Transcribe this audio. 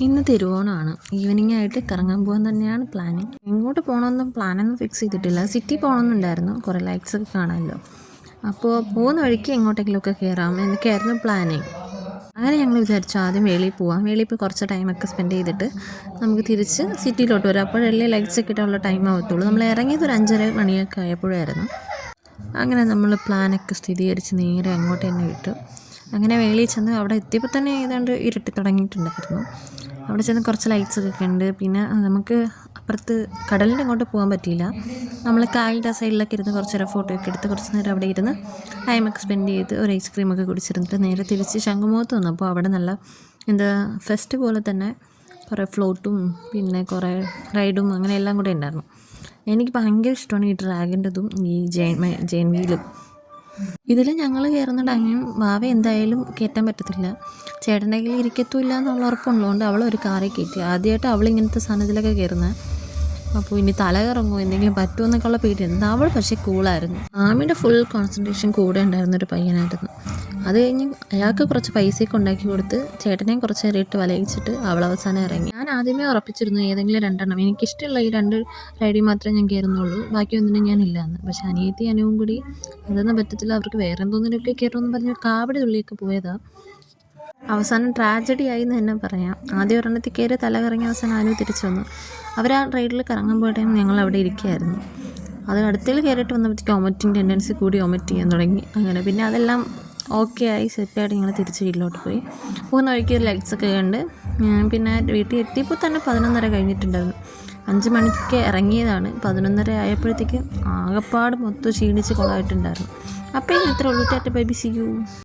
ഇന്ന് തിരുവോണമാണ്. ഈവനിങ് ആയിട്ട് കറങ്ങാൻ പോകാൻ തന്നെയാണ് പ്ലാനിങ്. എങ്ങോട്ട് പോകണമെന്നും പ്ലാനൊന്നും ഫിക്സ് ചെയ്തിട്ടില്ല. സിറ്റി പോകണമെന്നുണ്ടായിരുന്നു, കുറേ ലൈറ്റ്സ് ഒക്കെ കാണാമല്ലോ. അപ്പോൾ പോകുന്ന വഴിക്ക് എങ്ങോട്ടെങ്കിലുമൊക്കെ കയറാം എന്നൊക്കെയായിരുന്നു പ്ലാനിങ്. അങ്ങനെ ഞങ്ങൾ വിചാരിച്ചു ആദ്യം വേളിയിൽ പോവാം. വേളിയിൽ ഇപ്പോൾ കുറച്ച് ടൈമൊക്കെ സ്പെൻഡ് ചെയ്തിട്ട് നമുക്ക് തിരിച്ച് സിറ്റിയിലോട്ട് വരാം. അപ്പോഴല്ലേ ലൈറ്റ്സ് ഒക്കെ ഇട്ടുള്ള ടൈം ആവത്തുള്ളൂ. നമ്മൾ ഇറങ്ങിയത് ഒരു 5:30 മണിയൊക്കെ ആയപ്പോഴായിരുന്നു. അങ്ങനെ നമ്മൾ പ്ലാനൊക്കെ സ്ഥിരീകരിച്ച് നേരെ അങ്ങോട്ട് തന്നെ വിട്ടു. അങ്ങനെ വേളിയിൽ ചെന്ന് അവിടെ എത്തിയപ്പോൾ തന്നെ ഏതാണ്ട് ഇരുട്ടി തുടങ്ങിയിട്ടുണ്ടായിരുന്നു. അവിടെ ചെന്ന് കുറച്ച് ലൈറ്റ്സ് ഒക്കെ ഉണ്ട്. പിന്നെ നമുക്ക് അപ്പുറത്ത് കടലിൻ്റെ അങ്ങോട്ട് പോകാൻ പറ്റിയില്ല. നമ്മൾ കായലിൻ്റെ സൈഡിലൊക്കെ ഇരുന്ന് കുറച്ച് നേരം ഫോട്ടോ ഒക്കെ എടുത്ത് കുറച്ച് നേരം അവിടെ ഇരുന്ന് ടൈമൊക്കെ സ്പെൻഡ് ചെയ്ത് ഒരു ഐസ്ക്രീമൊക്കെ കുടിച്ചിരുന്നിട്ട് നേരെ തിരിച്ച് ശംഖുമുഖത്ത് വന്നപ്പോൾ അവിടെ നല്ല ഫെസ്റ്റ് പോലെ തന്നെ കുറേ ഫ്ലോട്ടും പിന്നെ കുറേ റൈഡും അങ്ങനെ എല്ലാം കൂടെ ഉണ്ടായിരുന്നു. എനിക്ക് ഭയങ്കര ഇഷ്ടമാണ് ഈ ഡ്രാഗൻ്റെതും ഈ ജെയിൻ വീലും. ഇതിൽ ഞങ്ങൾ കയറുന്ന ടൈമും വാവ എന്തായാലും കയറ്റാൻ പറ്റത്തില്ല. ചേട്ടൻ്റെ കയ്യിൽ ഇരിക്കത്തുമില്ല എന്നുള്ള ഉറപ്പുള്ളതുകൊണ്ട് അവൾ ഒരു കാറിൽ കയറ്റി. ആദ്യമായിട്ട് അവൾ ഇങ്ങനത്തെ സാധനത്തിലൊക്കെ കയറുന്നത്. അപ്പോൾ ഇനി തല കറങ്ങുമോ എന്തെങ്കിലും പറ്റുമോ എന്നൊക്കെയുള്ള പേടിയായിരുന്നു. അവൾ പക്ഷേ കൂളായിരുന്നു. ആമിയുടെ ഫുൾ കോൺസെൻട്രേഷൻ കൂടെ ഉണ്ടായിരുന്നൊരു പയ്യനായിരുന്നു. അത് കഴിഞ്ഞ് അയാൾക്ക് കുറച്ച് പൈസയൊക്കെ ഉണ്ടാക്കി കൊടുത്ത് ചേട്ടനെയും കുറച്ച് നേരം ഇട്ട് വലയിച്ചിട്ട് അവൾ അവസാനം ഇറങ്ങി. ഞാൻ ആദ്യമേ ഉറപ്പിച്ചിരുന്നു ഏതെങ്കിലും 2 എനിക്കിഷ്ടമുള്ള ഈ 2 റൈഡിൽ മാത്രമേ ഞാൻ കയറുന്നുള്ളൂ, ബാക്കിയൊന്നിനും ഞാനില്ലാന്ന്. പക്ഷേ അനിയത്തി അനുവും കൂടി അതൊന്നും പറ്റത്തില്ല, അവർക്ക് വേറെ എന്തോന്നിലൊക്കെ കയറുമെന്ന് പറഞ്ഞ് കാവടി തുള്ളിയൊക്കെ പോയതാണ്. അവസാനം ട്രാജഡി ആയി എന്ന് തന്നെ പറയാം. ആദ്യം ഒരെണ്ണത്തിൽ കയറി തല കറങ്ങി അവസാനം അനു തിരിച്ചു വന്നു. അവർ ആ റൈഡിൽ കറങ്ങാൻ പോയ ടൈം ഞങ്ങൾ അവിടെ ഇരിക്കുകയായിരുന്നു. അത് അടുത്തേൽ കയറിയിട്ട് വന്നപ്പോഴത്തേക്ക് വൊമിറ്റിംഗ് ടെൻഡൻസി കൂടി വൊമിറ്റ് ചെയ്യാൻ തുടങ്ങി. അങ്ങനെ പിന്നെ അതെല്ലാം ഓക്കെ ആയി സെറ്റായിട്ട് ഞങ്ങൾ തിരിച്ച് വീട്ടിലോട്ട് പോയി. പോകുന്ന വഴിക്ക് ലൈറ്റ്സൊക്കെ കണ്ട് പിന്നെ വീട്ടിൽ എത്തിയപ്പോൾ തന്നെ 11:30 കഴിഞ്ഞിട്ടുണ്ടായിരുന്നു. 5 മണിക്ക് ഇറങ്ങിയതാണ്. 11:30 ആയപ്പോഴത്തേക്ക് ആകപ്പാട് മൊത്തം ക്ഷീണിച്ച് കൊളായിട്ടുണ്ടായിരുന്നു. അപ്പോൾ ഇത്രേ ഉള്ളൂ. Tata bye bye, see U.